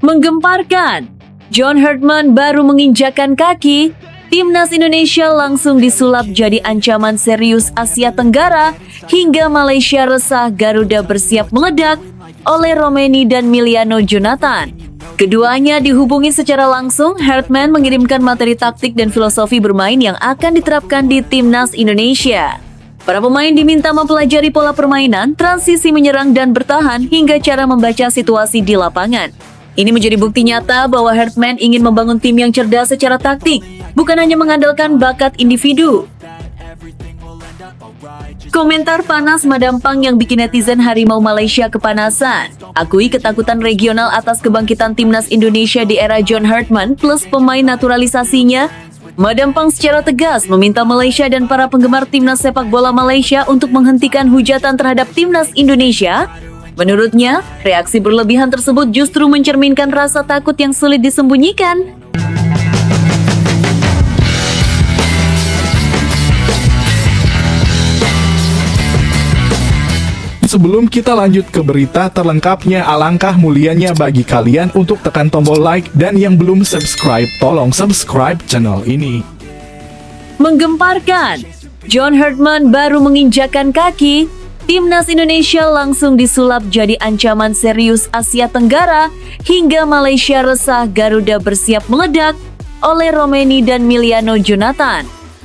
Menggemparkan, John Herdman baru menginjakkan kaki, Timnas Indonesia langsung disulap jadi ancaman serius Asia Tenggara hingga Malaysia resah Garuda bersiap meledak oleh Romeni dan Miliano Jonathan. Keduanya dihubungi secara langsung, Herdman mengirimkan materi taktik dan filosofi bermain yang akan diterapkan di Timnas Indonesia. Para pemain diminta mempelajari pola permainan, transisi menyerang dan bertahan hingga cara membaca situasi di lapangan. Ini menjadi bukti nyata bahwa Herdman ingin membangun tim yang cerdas secara taktik, bukan hanya mengandalkan bakat individu. Komentar panas Madam Pang yang bikin netizen Harimau Malaysia kepanasan. Akui ketakutan regional atas kebangkitan Timnas Indonesia di era John Herdman plus pemain naturalisasinya. Madam Pang secara tegas meminta Malaysia dan para penggemar Timnas sepak bola Malaysia untuk menghentikan hujatan terhadap Timnas Indonesia. Menurutnya, reaksi berlebihan tersebut justru mencerminkan rasa takut yang sulit disembunyikan. Sebelum kita lanjut ke berita terlengkapnya, alangkah mulianya bagi kalian untuk tekan tombol like dan yang belum subscribe, tolong subscribe channel ini. Menggemparkan, John Herdman baru menginjakkan kaki, Timnas Indonesia langsung disulap jadi ancaman serius Asia Tenggara hingga Malaysia resah Garuda bersiap meledak oleh Romeni dan Miliano Jonathan.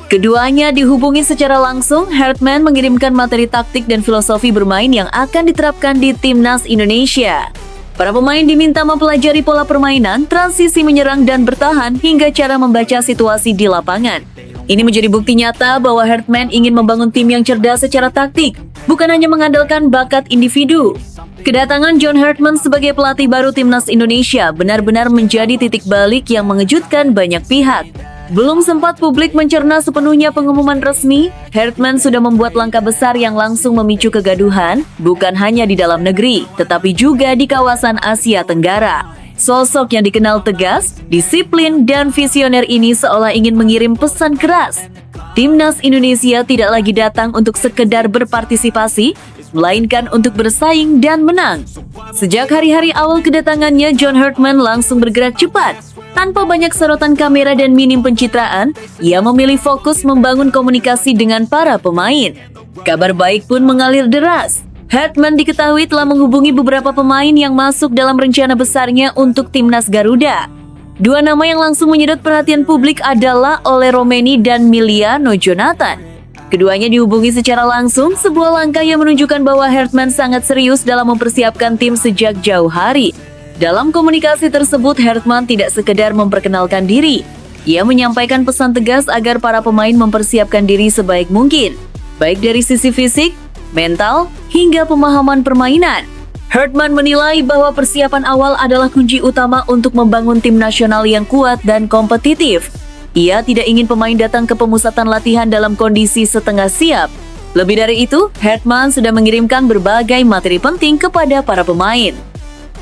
Keduanya dihubungi secara langsung, Herdman mengirimkan materi taktik dan filosofi bermain yang akan diterapkan di Timnas Indonesia. Para pemain diminta mempelajari pola permainan, transisi menyerang dan bertahan hingga cara membaca situasi di lapangan. Ini menjadi bukti nyata bahwa Herdman ingin membangun tim yang cerdas secara taktik, bukan hanya mengandalkan bakat individu. Kedatangan John Herdman sebagai pelatih baru Timnas Indonesia benar-benar menjadi titik balik yang mengejutkan banyak pihak. Belum sempat publik mencerna sepenuhnya pengumuman resmi, Herdman sudah membuat langkah besar yang langsung memicu kegaduhan, bukan hanya di dalam negeri, tetapi juga di kawasan Asia Tenggara. Sosok yang dikenal tegas, disiplin, dan visioner ini seolah ingin mengirim pesan keras. Timnas Indonesia tidak lagi datang untuk sekedar berpartisipasi, melainkan untuk bersaing dan menang. Sejak hari-hari awal kedatangannya, John Herdman langsung bergerak cepat. Tanpa banyak sorotan kamera dan minim pencitraan, ia memilih fokus membangun komunikasi dengan para pemain. Kabar baik pun mengalir deras. Herdman diketahui telah menghubungi beberapa pemain yang masuk dalam rencana besarnya untuk Timnas Garuda. Dua nama yang langsung menyedot perhatian publik adalah oleh Romeni dan Miliano Jonathan. Keduanya dihubungi secara langsung, sebuah langkah yang menunjukkan bahwa Herdman sangat serius dalam mempersiapkan tim sejak jauh hari. Dalam komunikasi tersebut, Herdman tidak sekedar memperkenalkan diri. Ia menyampaikan pesan tegas agar para pemain mempersiapkan diri sebaik mungkin, baik dari sisi fisik, mental, hingga pemahaman permainan. Herdman menilai bahwa persiapan awal adalah kunci utama untuk membangun tim nasional yang kuat dan kompetitif. Ia tidak ingin pemain datang ke pemusatan latihan dalam kondisi setengah siap. Lebih dari itu, Herdman sudah mengirimkan berbagai materi penting kepada para pemain.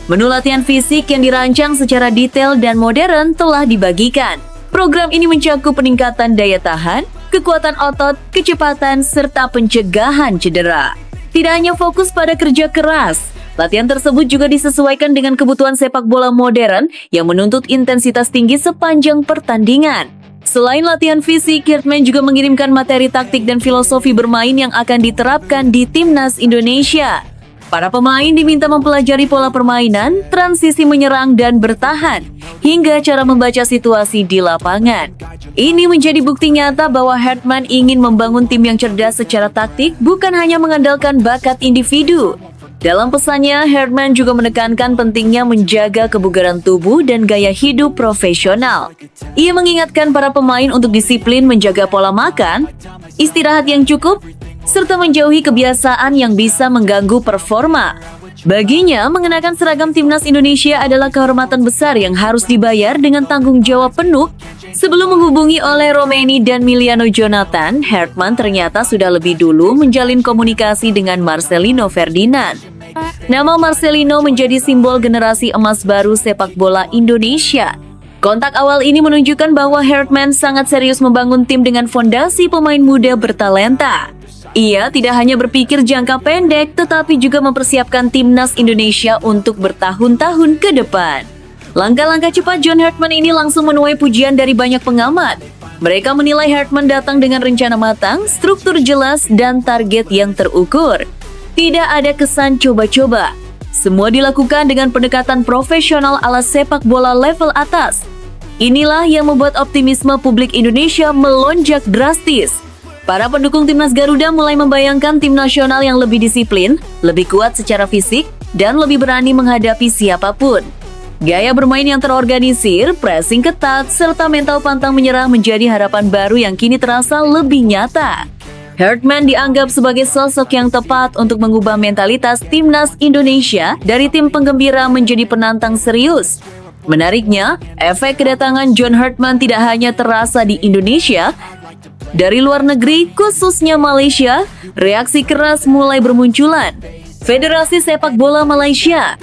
Menu latihan fisik yang dirancang secara detail dan modern telah dibagikan. Program ini mencakup peningkatan daya tahan, kekuatan otot, kecepatan, serta pencegahan cedera. Tidak hanya fokus pada kerja keras, latihan tersebut juga disesuaikan dengan kebutuhan sepak bola modern yang menuntut intensitas tinggi sepanjang pertandingan. Selain latihan fisik, Herdman juga mengirimkan materi taktik dan filosofi bermain yang akan diterapkan di Timnas Indonesia. Para pemain diminta mempelajari pola permainan, transisi menyerang dan bertahan, hingga cara membaca situasi di lapangan. Ini menjadi bukti nyata bahwa Herdman ingin membangun tim yang cerdas secara taktik, bukan hanya mengandalkan bakat individu. Dalam pesannya, Herdman juga menekankan pentingnya menjaga kebugaran tubuh dan gaya hidup profesional. Ia mengingatkan para pemain untuk disiplin menjaga pola makan, istirahat yang cukup, serta menjauhi kebiasaan yang bisa mengganggu performa. Baginya, mengenakan seragam Timnas Indonesia adalah kehormatan besar yang harus dibayar dengan tanggung jawab penuh. Sebelum menghubungi oleh Romeni dan Miliano Jonathan, Herdman ternyata sudah lebih dulu menjalin komunikasi dengan Marcelino Ferdinand. Nama Marcelino menjadi simbol generasi emas baru sepak bola Indonesia. Kontak awal ini menunjukkan bahwa Herdman sangat serius membangun tim dengan fondasi pemain muda bertalenta. Ia tidak hanya berpikir jangka pendek, tetapi juga mempersiapkan Timnas Indonesia untuk bertahun-tahun ke depan. Langkah-langkah cepat John Hartman ini langsung menuai pujian dari banyak pengamat. Mereka menilai Hartman datang dengan rencana matang, struktur jelas, dan target yang terukur. Tidak ada kesan coba-coba. Semua dilakukan dengan pendekatan profesional ala sepak bola level atas. Inilah yang membuat optimisme publik Indonesia melonjak drastis. Para pendukung timnas Garuda mulai membayangkan tim nasional yang lebih disiplin, lebih kuat secara fisik, dan lebih berani menghadapi siapapun. Gaya bermain yang terorganisir, pressing ketat, serta mental pantang menyerah menjadi harapan baru yang kini terasa lebih nyata. Hartman dianggap sebagai sosok yang tepat untuk mengubah mentalitas timnas Indonesia dari tim penggembira menjadi penantang serius. Menariknya, efek kedatangan John Hartman tidak hanya terasa di Indonesia. Dari luar negeri, khususnya Malaysia, reaksi keras mulai bermunculan. Federasi Sepak Bola Malaysia,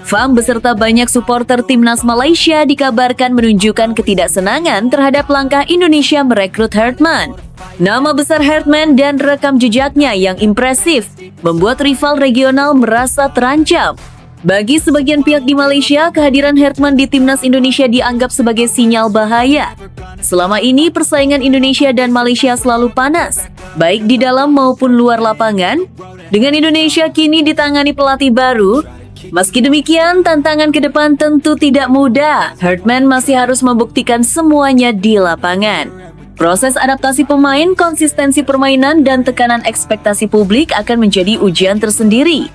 FAM beserta banyak supporter timnas Malaysia dikabarkan menunjukkan ketidaksenangan terhadap langkah Indonesia merekrut Hartman. Nama besar Hartman dan rekam jejaknya yang impresif membuat rival regional merasa terancam. Bagi sebagian pihak di Malaysia, kehadiran Hartman di timnas Indonesia dianggap sebagai sinyal bahaya. Selama ini persaingan Indonesia dan Malaysia selalu panas, baik di dalam maupun luar lapangan. Dengan Indonesia kini ditangani pelatih baru, meski demikian, tantangan ke depan tentu tidak mudah. Hartman masih harus membuktikan semuanya di lapangan. Proses adaptasi pemain, konsistensi permainan, dan tekanan ekspektasi publik akan menjadi ujian tersendiri.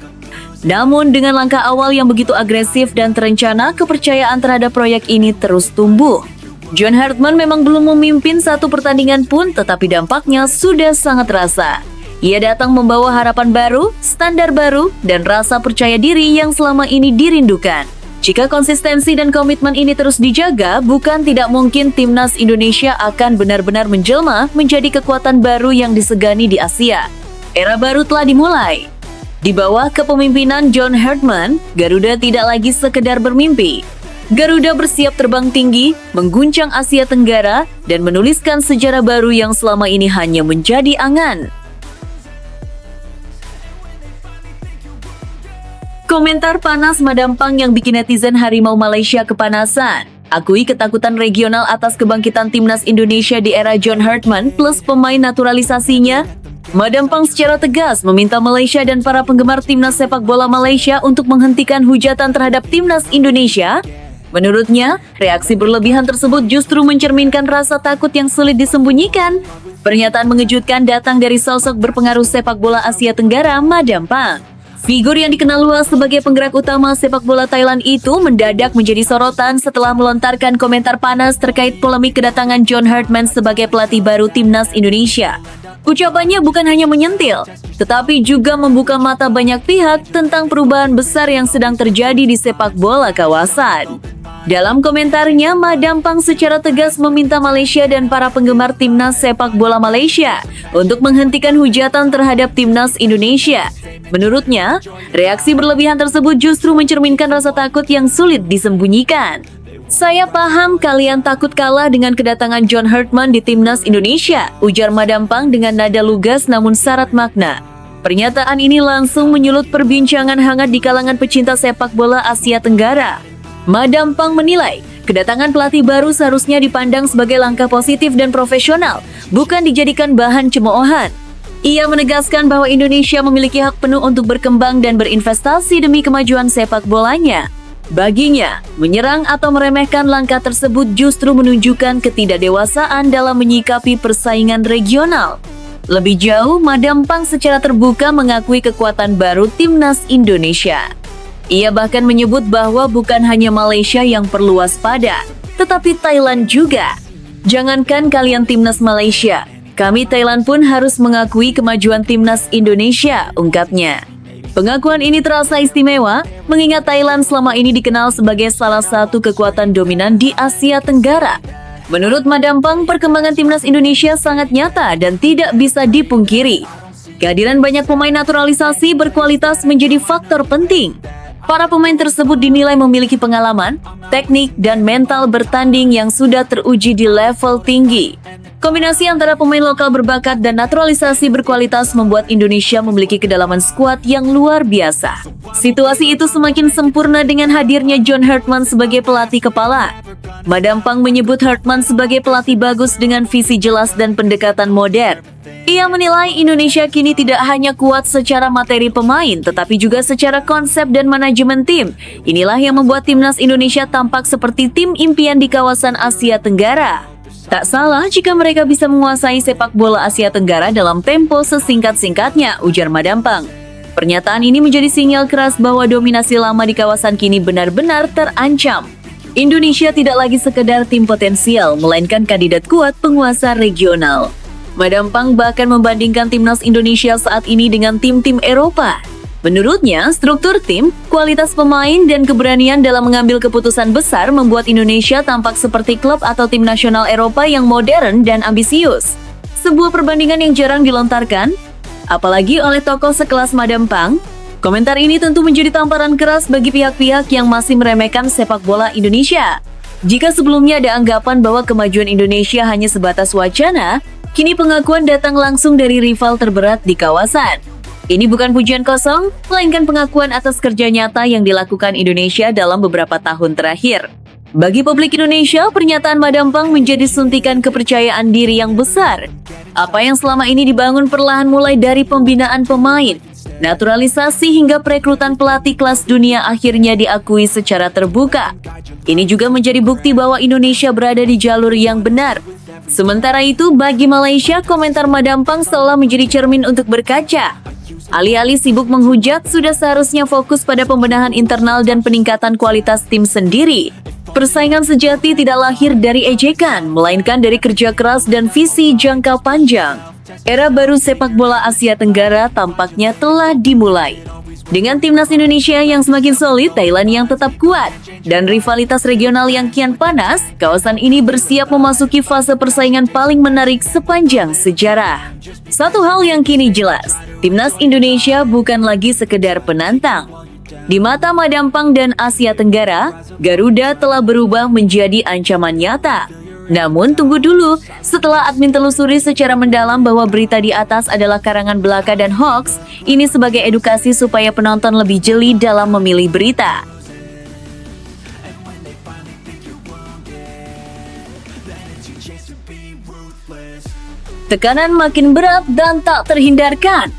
Namun, dengan langkah awal yang begitu agresif dan terencana, kepercayaan terhadap proyek ini terus tumbuh. John Hartman memang belum memimpin satu pertandingan pun, tetapi dampaknya sudah sangat terasa. Ia datang membawa harapan baru, standar baru, dan rasa percaya diri yang selama ini dirindukan. Jika konsistensi dan komitmen ini terus dijaga, bukan tidak mungkin timnas Indonesia akan benar-benar menjelma menjadi kekuatan baru yang disegani di Asia. Era baru telah dimulai. Di bawah kepemimpinan John Hartman, Garuda tidak lagi sekedar bermimpi. Garuda bersiap terbang tinggi, mengguncang Asia Tenggara, dan menuliskan sejarah baru yang selama ini hanya menjadi angan. Komentar panas Madam Pang yang bikin netizen Harimau Malaysia kepanasan. Akui ketakutan regional atas kebangkitan timnas Indonesia di era John Hartman plus pemain naturalisasinya. Madam Pang secara tegas meminta Malaysia dan para penggemar timnas sepak bola Malaysia untuk menghentikan hujatan terhadap timnas Indonesia. Menurutnya, reaksi berlebihan tersebut justru mencerminkan rasa takut yang sulit disembunyikan. Pernyataan mengejutkan datang dari sosok berpengaruh sepak bola Asia Tenggara, Madam Pang. Figur yang dikenal luas sebagai penggerak utama sepak bola Thailand itu mendadak menjadi sorotan setelah melontarkan komentar panas terkait polemik kedatangan John Hartman sebagai pelatih baru timnas Indonesia. Ucapannya bukan hanya menyentil, tetapi juga membuka mata banyak pihak tentang perubahan besar yang sedang terjadi di sepak bola kawasan. Dalam komentarnya, Madam Pang secara tegas meminta Malaysia dan para penggemar timnas sepak bola Malaysia untuk menghentikan hujatan terhadap timnas Indonesia. Menurutnya, reaksi berlebihan tersebut justru mencerminkan rasa takut yang sulit disembunyikan. Saya paham kalian takut kalah dengan kedatangan John Hartman di timnas Indonesia, ujar Madam Pang dengan nada lugas namun syarat makna. Pernyataan ini langsung menyulut perbincangan hangat di kalangan pecinta sepak bola Asia Tenggara. Madam Pang menilai, kedatangan pelatih baru seharusnya dipandang sebagai langkah positif dan profesional, bukan dijadikan bahan cemoohan. Ia menegaskan bahwa Indonesia memiliki hak penuh untuk berkembang dan berinvestasi demi kemajuan sepak bolanya. Baginya, menyerang atau meremehkan langkah tersebut justru menunjukkan ketidakdewasaan dalam menyikapi persaingan regional. Lebih jauh, Madam Pang secara terbuka mengakui kekuatan baru timnas Indonesia. Ia bahkan menyebut bahwa bukan hanya Malaysia yang perlu waspada, tetapi Thailand juga. Jangankan kalian timnas Malaysia, kami Thailand pun harus mengakui kemajuan timnas Indonesia, ungkapnya. Pengakuan ini terasa istimewa, mengingat Thailand selama ini dikenal sebagai salah satu kekuatan dominan di Asia Tenggara. Menurut Madam Pang, perkembangan timnas Indonesia sangat nyata dan tidak bisa dipungkiri. Kehadiran banyak pemain naturalisasi berkualitas menjadi faktor penting. Para pemain tersebut dinilai memiliki pengalaman, teknik, dan mental bertanding yang sudah teruji di level tinggi. Kombinasi antara pemain lokal berbakat dan naturalisasi berkualitas membuat Indonesia memiliki kedalaman skuad yang luar biasa. Situasi itu semakin sempurna dengan hadirnya John Hartman sebagai pelatih kepala. Madam Pang menyebut Hartman sebagai pelatih bagus dengan visi jelas dan pendekatan modern. Ia menilai Indonesia kini tidak hanya kuat secara materi pemain, tetapi juga secara konsep dan manajemen tim. Inilah yang membuat timnas Indonesia tampak seperti tim impian di kawasan Asia Tenggara. Tak salah jika mereka bisa menguasai sepak bola Asia Tenggara dalam tempo sesingkat-singkatnya, ujar Madam Pang. Pernyataan ini menjadi sinyal keras bahwa dominasi lama di kawasan kini benar-benar terancam. Indonesia tidak lagi sekedar tim potensial, melainkan kandidat kuat penguasa regional. Madam Pang bahkan membandingkan timnas Indonesia saat ini dengan tim-tim Eropa. Menurutnya, struktur tim, kualitas pemain, dan keberanian dalam mengambil keputusan besar membuat Indonesia tampak seperti klub atau tim nasional Eropa yang modern dan ambisius. Sebuah perbandingan yang jarang dilontarkan, apalagi oleh tokoh sekelas Madam Pang. Komentar ini tentu menjadi tamparan keras bagi pihak-pihak yang masih meremehkan sepak bola Indonesia. Jika sebelumnya ada anggapan bahwa kemajuan Indonesia hanya sebatas wacana, kini pengakuan datang langsung dari rival terberat di kawasan. Ini bukan pujian kosong, melainkan pengakuan atas kerja nyata yang dilakukan Indonesia dalam beberapa tahun terakhir. Bagi publik Indonesia, pernyataan Madam Pang menjadi suntikan kepercayaan diri yang besar. Apa yang selama ini dibangun perlahan mulai dari pembinaan pemain, naturalisasi hingga perekrutan pelatih kelas dunia akhirnya diakui secara terbuka. Ini juga menjadi bukti bahwa Indonesia berada di jalur yang benar. Sementara itu, bagi Malaysia, komentar Madam Pang seolah menjadi cermin untuk berkaca. Alih-alih sibuk menghujat, sudah seharusnya fokus pada pembenahan internal dan peningkatan kualitas tim sendiri. Persaingan sejati tidak lahir dari ejekan, melainkan dari kerja keras dan visi jangka panjang. Era baru sepak bola Asia Tenggara tampaknya telah dimulai. Dengan timnas Indonesia yang semakin solid, Thailand yang tetap kuat, dan rivalitas regional yang kian panas, kawasan ini bersiap memasuki fase persaingan paling menarik sepanjang sejarah. Satu hal yang kini jelas, timnas Indonesia bukan lagi sekedar penantang. Di mata Madam Pang dan Asia Tenggara, Garuda telah berubah menjadi ancaman nyata. Namun tunggu dulu, setelah admin telusuri secara mendalam bahwa berita di atas adalah karangan belaka dan hoax, ini sebagai edukasi supaya penonton lebih jeli dalam memilih berita. Tekanan makin berat dan tak terhindarkan.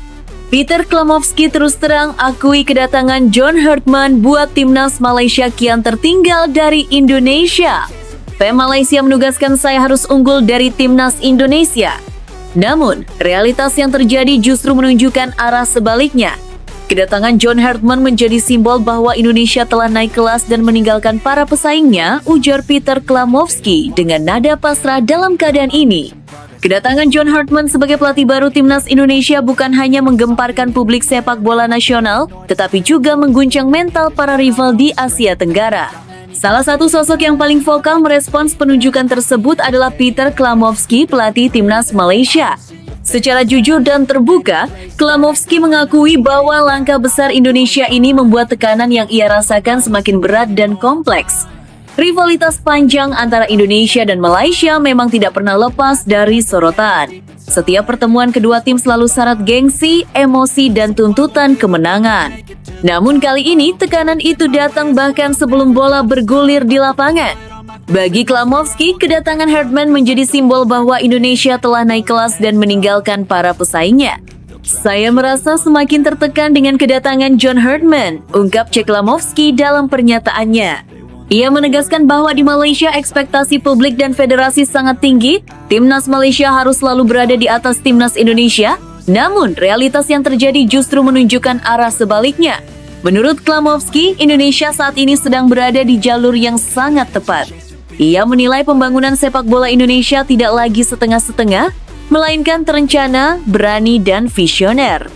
Peter Klamovski terus terang akui kedatangan John Hartman buat timnas Malaysia kian tertinggal dari Indonesia. PM Malaysia menugaskan saya harus unggul dari timnas Indonesia. Namun, realitas yang terjadi justru menunjukkan arah sebaliknya. Kedatangan John Hartman menjadi simbol bahwa Indonesia telah naik kelas dan meninggalkan para pesaingnya, ujar Peter Klamovski dengan nada pasrah dalam keadaan ini. Kedatangan John Hartman sebagai pelatih baru timnas Indonesia bukan hanya menggemparkan publik sepak bola nasional, tetapi juga mengguncang mental para rival di Asia Tenggara. Salah satu sosok yang paling vokal merespons penunjukan tersebut adalah Peter Klamovski, pelatih timnas Malaysia. Secara jujur dan terbuka, Klamovski mengakui bahwa langkah besar Indonesia ini membuat tekanan yang ia rasakan semakin berat dan kompleks. Rivalitas panjang antara Indonesia dan Malaysia memang tidak pernah lepas dari sorotan. Setiap pertemuan kedua tim selalu syarat gengsi, emosi, dan tuntutan kemenangan. Namun kali ini tekanan itu datang bahkan sebelum bola bergulir di lapangan. Bagi Klamovski, kedatangan Hartman menjadi simbol bahwa Indonesia telah naik kelas dan meninggalkan para pesaingnya. Saya merasa semakin tertekan dengan kedatangan John Hartman, ungkap Klamovski dalam pernyataannya. Ia menegaskan bahwa di Malaysia ekspektasi publik dan federasi sangat tinggi, timnas Malaysia harus selalu berada di atas timnas Indonesia. Namun, realitas yang terjadi justru menunjukkan arah sebaliknya. Menurut Klamovski, Indonesia saat ini sedang berada di jalur yang sangat tepat. Ia menilai pembangunan sepak bola Indonesia tidak lagi setengah-setengah, melainkan terencana, berani, dan visioner.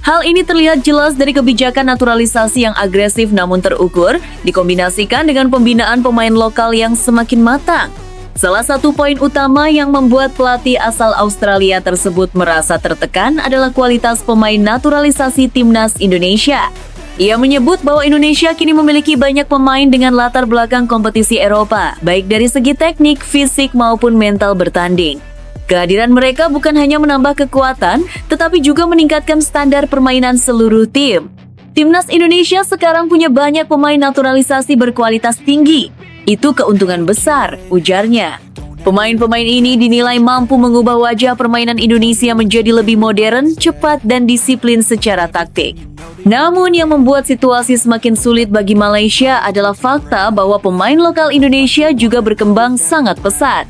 Hal ini terlihat jelas dari kebijakan naturalisasi yang agresif namun terukur, dikombinasikan dengan pembinaan pemain lokal yang semakin matang. Salah satu poin utama yang membuat pelatih asal Australia tersebut merasa tertekan adalah kualitas pemain naturalisasi timnas Indonesia. Ia menyebut bahwa Indonesia kini memiliki banyak pemain dengan latar belakang kompetisi Eropa, baik dari segi teknik, fisik, maupun mental bertanding. Kehadiran mereka bukan hanya menambah kekuatan, tetapi juga meningkatkan standar permainan seluruh tim. Timnas Indonesia sekarang punya banyak pemain naturalisasi berkualitas tinggi. Itu keuntungan besar, ujarnya. Pemain-pemain ini dinilai mampu mengubah wajah permainan Indonesia menjadi lebih modern, cepat, dan disiplin secara taktik. Namun yang membuat situasi semakin sulit bagi Malaysia adalah fakta bahwa pemain lokal Indonesia juga berkembang sangat pesat.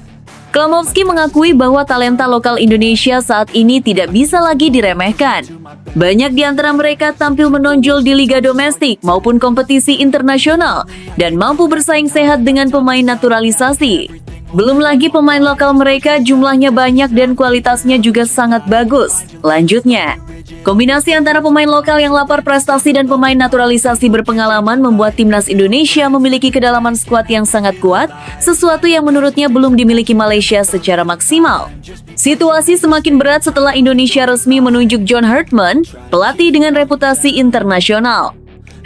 Klamovski mengakui bahwa talenta lokal Indonesia saat ini tidak bisa lagi diremehkan. Banyak di antara mereka tampil menonjol di liga domestik maupun kompetisi internasional dan mampu bersaing sehat dengan pemain naturalisasi. Belum lagi pemain lokal mereka jumlahnya banyak dan kualitasnya juga sangat bagus. Lanjutnya, kombinasi antara pemain lokal yang lapar prestasi dan pemain naturalisasi berpengalaman membuat timnas Indonesia memiliki kedalaman skuad yang sangat kuat, sesuatu yang menurutnya belum dimiliki Malaysia secara maksimal. Situasi semakin berat setelah Indonesia resmi menunjuk John Herdman, pelatih dengan reputasi internasional.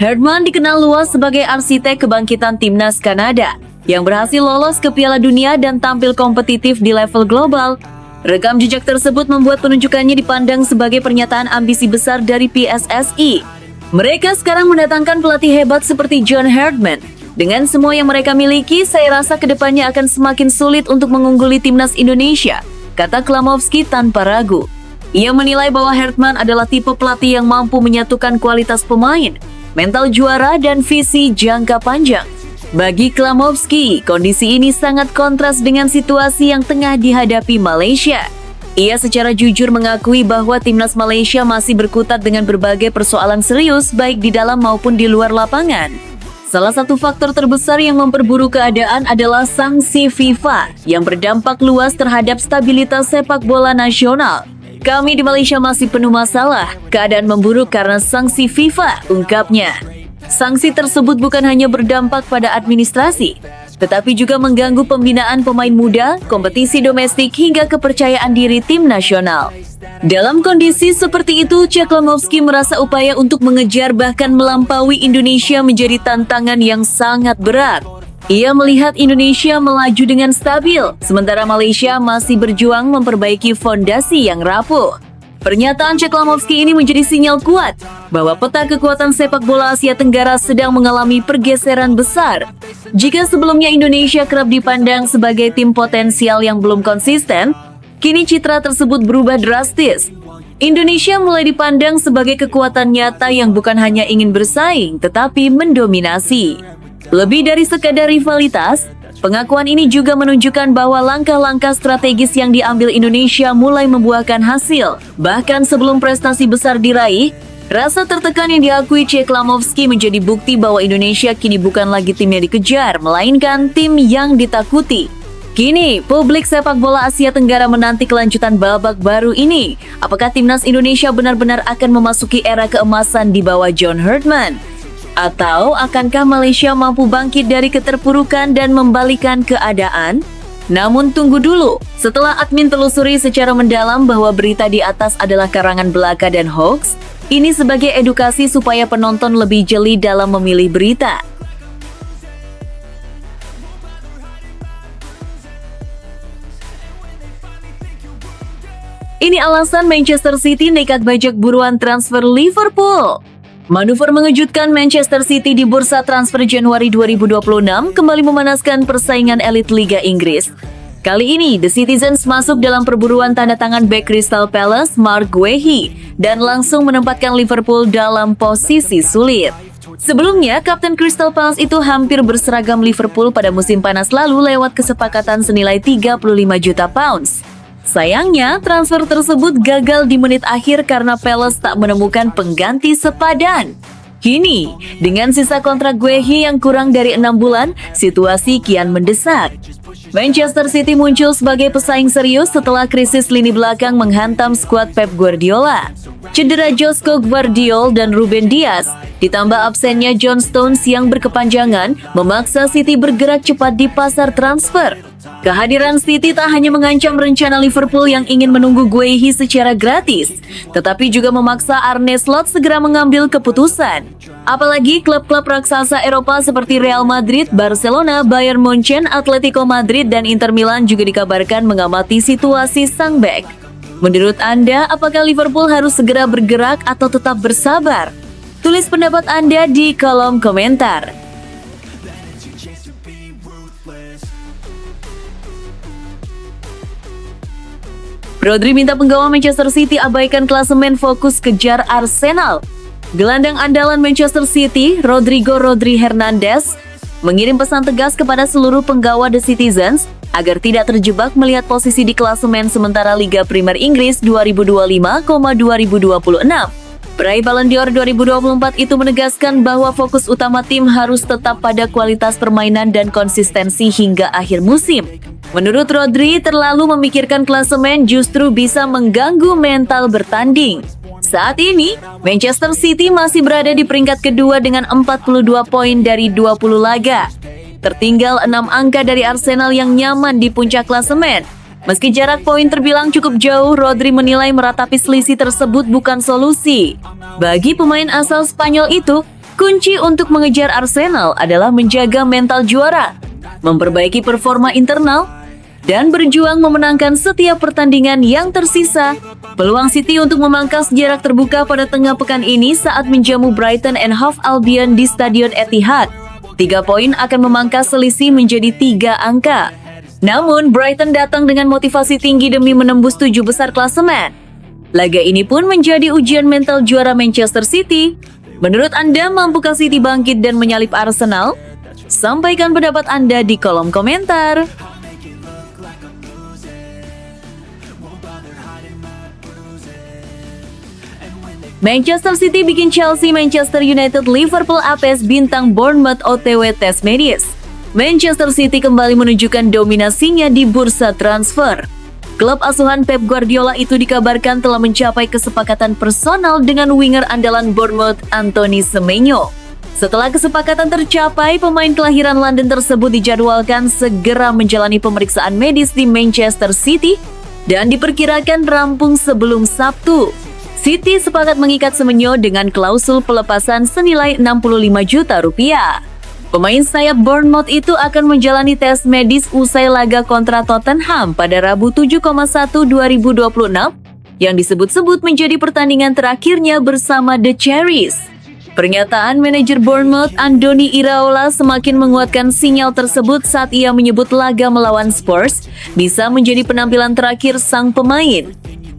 Herdman dikenal luas sebagai arsitek kebangkitan timnas Kanada, yang berhasil lolos ke Piala Dunia dan tampil kompetitif di level global. Rekam jejak tersebut membuat penunjukannya dipandang sebagai pernyataan ambisi besar dari PSSI. Mereka sekarang mendatangkan pelatih hebat seperti John Herdman. Dengan semua yang mereka miliki, saya rasa kedepannya akan semakin sulit untuk mengungguli timnas Indonesia, kata Klamovski tanpa ragu. Ia menilai bahwa Herdman adalah tipe pelatih yang mampu menyatukan kualitas pemain, mental juara, dan visi jangka panjang. Bagi Klamovski, kondisi ini sangat kontras dengan situasi yang tengah dihadapi Malaysia. Ia secara jujur mengakui bahwa timnas Malaysia masih berkutat dengan berbagai persoalan serius baik di dalam maupun di luar lapangan. Salah satu faktor terbesar yang memperburuk keadaan adalah sanksi FIFA yang berdampak luas terhadap stabilitas sepak bola nasional. Kami di Malaysia masih penuh masalah, keadaan memburuk karena sanksi FIFA, ungkapnya. Sanksi tersebut bukan hanya berdampak pada administrasi, tetapi juga mengganggu pembinaan pemain muda, kompetisi domestik, hingga kepercayaan diri tim nasional. Dalam kondisi seperti itu, Klamovski merasa upaya untuk mengejar bahkan melampaui Indonesia menjadi tantangan yang sangat berat. Ia melihat Indonesia melaju dengan stabil, sementara Malaysia masih berjuang memperbaiki fondasi yang rapuh. Pernyataan Klamovski ini menjadi sinyal kuat bahwa peta kekuatan sepak bola Asia Tenggara sedang mengalami pergeseran besar. Jika sebelumnya Indonesia kerap dipandang sebagai tim potensial yang belum konsisten, kini citra tersebut berubah drastis. Indonesia mulai dipandang sebagai kekuatan nyata yang bukan hanya ingin bersaing, tetapi mendominasi. Lebih dari sekadar rivalitas, pengakuan ini juga menunjukkan bahwa langkah-langkah strategis yang diambil Indonesia mulai membuahkan hasil. Bahkan sebelum prestasi besar diraih, rasa tertekan yang diakui Klamovski menjadi bukti bahwa Indonesia kini bukan lagi tim yang dikejar, melainkan tim yang ditakuti. Kini, publik sepak bola Asia Tenggara menanti kelanjutan babak baru ini. Apakah timnas Indonesia benar-benar akan memasuki era keemasan di bawah John Herdman? Atau akankah Malaysia mampu bangkit dari keterpurukan dan membalikan keadaan? Namun tunggu dulu, setelah admin telusuri secara mendalam bahwa berita di atas adalah karangan belaka dan hoax, ini sebagai edukasi supaya penonton lebih jeli dalam memilih berita. Ini alasan Manchester City nekat bajak buruan transfer Liverpool. Manuver mengejutkan Manchester City di bursa transfer Januari 2026 kembali memanaskan persaingan elit Liga Inggris. Kali ini, The Citizens masuk dalam perburuan tanda tangan bek Crystal Palace, Mark Guehi, dan langsung menempatkan Liverpool dalam posisi sulit. Sebelumnya, Kapten Crystal Palace itu hampir berseragam Liverpool pada musim panas lalu lewat kesepakatan senilai 35 juta pounds. Sayangnya, transfer tersebut gagal di menit akhir karena Palace tak menemukan pengganti sepadan. Kini, dengan sisa kontrak Guehi yang kurang dari 6 bulan, situasi kian mendesak. Manchester City muncul sebagai pesaing serius setelah krisis lini belakang menghantam skuad Pep Guardiola. Cedera Josko Gvardiol dan Ruben Dias, ditambah absennya John Stones yang berkepanjangan, memaksa City bergerak cepat di pasar transfer. Kehadiran City tak hanya mengancam rencana Liverpool yang ingin menunggu Guehi secara gratis, tetapi juga memaksa Arne Slot segera mengambil keputusan. Apalagi klub-klub raksasa Eropa seperti Real Madrid, Barcelona, Bayern Munchen, Atletico Madrid, dan Inter Milan juga dikabarkan mengamati situasi sang bek. Menurut Anda, apakah Liverpool harus segera bergerak atau tetap bersabar? Tulis pendapat Anda di kolom komentar. Rodri minta penggawa Manchester City abaikan klasemen, fokus kejar Arsenal. Gelandang andalan Manchester City, Rodrigo Hernandez, mengirim pesan tegas kepada seluruh penggawa The Citizens agar tidak terjebak melihat posisi di klasemen sementara Liga Premier Inggris 2025,2026. Peraih Ballon d'Or 2024 itu menegaskan bahwa fokus utama tim harus tetap pada kualitas permainan dan konsistensi hingga akhir musim. Menurut Rodri, terlalu memikirkan klasemen justru bisa mengganggu mental bertanding. Saat ini, Manchester City masih berada di peringkat kedua dengan 42 poin dari 20 laga. Tertinggal 6 angka dari Arsenal yang nyaman di puncak klasemen. Meski jarak poin terbilang cukup jauh, Rodri menilai meratapi selisih tersebut bukan solusi. Bagi pemain asal Spanyol itu, kunci untuk mengejar Arsenal adalah menjaga mental juara, memperbaiki performa internal, dan berjuang memenangkan setiap pertandingan yang tersisa. Peluang City untuk memangkas jarak terbuka pada tengah pekan ini saat menjamu Brighton and Hove Albion di Stadion Etihad. 3 poin akan memangkas selisih menjadi 3 angka. Namun, Brighton datang dengan motivasi tinggi demi menembus 7 besar klasemen. Laga ini pun menjadi ujian mental juara Manchester City. Menurut Anda, mampukah City bangkit dan menyalip Arsenal? Sampaikan pendapat Anda di kolom komentar. Manchester City bikin Chelsea, Manchester United, Liverpool apes, bintang Bournemouth OTW tes medis. Manchester City kembali menunjukkan dominasinya di bursa transfer. Klub asuhan Pep Guardiola itu dikabarkan telah mencapai kesepakatan personal dengan winger andalan Bournemouth Anthony Semenyo. Setelah kesepakatan tercapai, pemain kelahiran London tersebut dijadwalkan segera menjalani pemeriksaan medis di Manchester City dan diperkirakan rampung sebelum Sabtu. City sepakat mengikat Semenyo dengan klausul pelepasan senilai 65 juta rupiah. Pemain sayap Bournemouth itu akan menjalani tes medis usai laga kontra Tottenham pada Rabu 7,1/2026 yang disebut-sebut menjadi pertandingan terakhirnya bersama The Cherries. Pernyataan manajer Bournemouth Andoni Iraola semakin menguatkan sinyal tersebut saat ia menyebut laga melawan Spurs bisa menjadi penampilan terakhir sang pemain.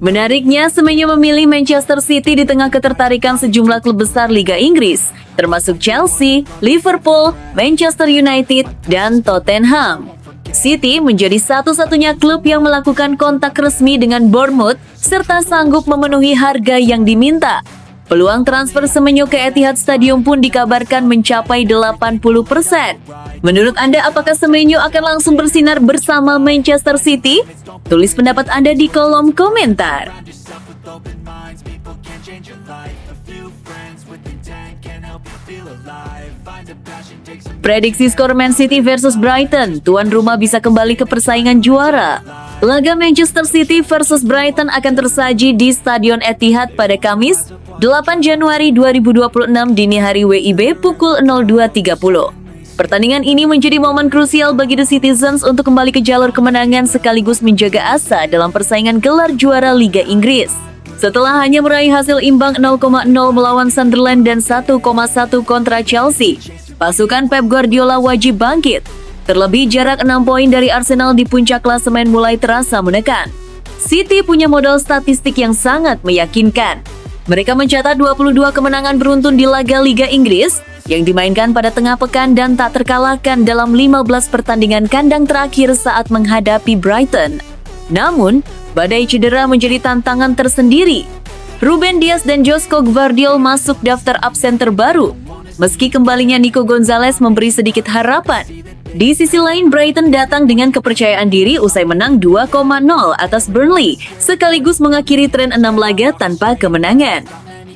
Menariknya, Semenyo memilih Manchester City di tengah ketertarikan sejumlah klub besar Liga Inggris, termasuk Chelsea, Liverpool, Manchester United, dan Tottenham. City menjadi satu-satunya klub yang melakukan kontak resmi dengan Bournemouth serta sanggup memenuhi harga yang diminta. Peluang transfer Semenyo ke Etihad Stadium pun dikabarkan mencapai 80%. Menurut Anda, apakah Semenyo akan langsung bersinar bersama Manchester City? Tulis pendapat Anda di kolom komentar. Prediksi skor Man City versus Brighton, tuan rumah bisa kembali ke persaingan juara. Laga Manchester City versus Brighton akan tersaji di Stadion Etihad pada Kamis, 8 Januari 2026 dini hari WIB pukul 02.30. Pertandingan ini menjadi momen krusial bagi The Citizens untuk kembali ke jalur kemenangan sekaligus menjaga asa dalam persaingan gelar juara Liga Inggris. Setelah hanya meraih hasil imbang 0,0 melawan Sunderland dan 1,1 kontra Chelsea, pasukan Pep Guardiola wajib bangkit. Terlebih jarak 6 poin dari Arsenal di puncak klasemen mulai terasa menekan. City punya modal statistik yang sangat meyakinkan. Mereka mencatat 22 kemenangan beruntun di laga Liga Inggris yang dimainkan pada tengah pekan dan tak terkalahkan dalam 15 pertandingan kandang terakhir saat menghadapi Brighton. Namun, badai cedera menjadi tantangan tersendiri. Ruben Dias dan Josko Gvardiol masuk daftar absen terbaru, meski kembalinya Nico Gonzalez memberi sedikit harapan. Di sisi lain, Brighton datang dengan kepercayaan diri usai menang 2,0 atas Burnley, sekaligus mengakhiri tren 6 laga tanpa kemenangan.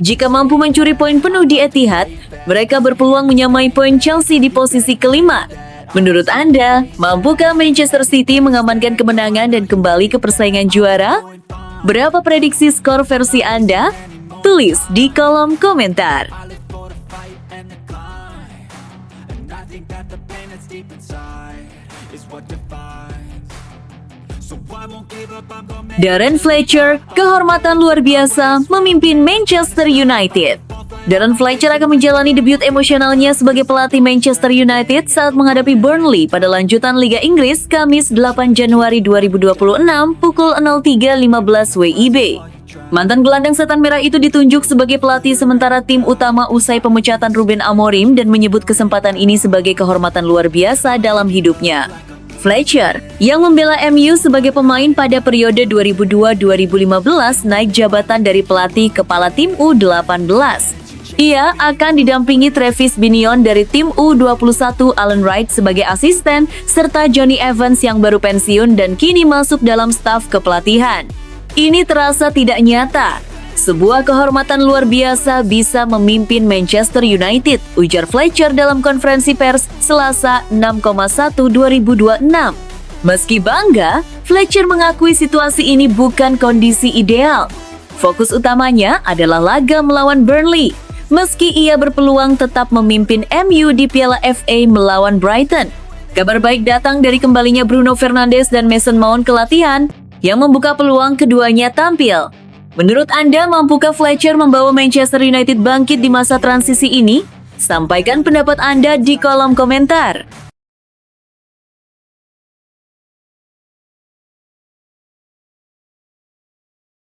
Jika mampu mencuri poin penuh di Etihad, mereka berpeluang menyamai poin Chelsea di posisi kelima. Menurut Anda, mampukah Manchester City mengamankan kemenangan dan kembali ke persaingan juara? Berapa prediksi skor versi Anda? Tulis di kolom komentar. Darren Fletcher, kehormatan luar biasa, memimpin Manchester United. Darren Fletcher akan menjalani debut emosionalnya sebagai pelatih Manchester United saat menghadapi Burnley pada lanjutan Liga Inggris Kamis 8 Januari 2026 pukul 03.15 WIB. Mantan gelandang setan merah itu ditunjuk sebagai pelatih sementara tim utama usai pemecatan Ruben Amorim dan menyebut kesempatan ini sebagai kehormatan luar biasa dalam hidupnya. Fletcher, yang membela MU sebagai pemain pada periode 2002-2015, naik jabatan dari pelatih kepala tim U18. Ia akan didampingi Travis Binion dari tim U21, Alan Wright sebagai asisten, serta Johnny Evans yang baru pensiun dan kini masuk dalam staf kepelatihan. Ini terasa tidak nyata. Sebuah kehormatan luar biasa bisa memimpin Manchester United, ujar Fletcher dalam konferensi pers Selasa 6,1/2026. Meski bangga, Fletcher mengakui situasi ini bukan kondisi ideal. Fokus utamanya adalah laga melawan Burnley. Meski ia berpeluang tetap memimpin MU di Piala FA melawan Brighton. Kabar baik datang dari kembalinya Bruno Fernandes dan Mason Mount ke latihan, yang membuka peluang keduanya tampil. Menurut Anda, mampukah Fletcher membawa Manchester United bangkit di masa transisi ini? Sampaikan pendapat Anda di kolom komentar.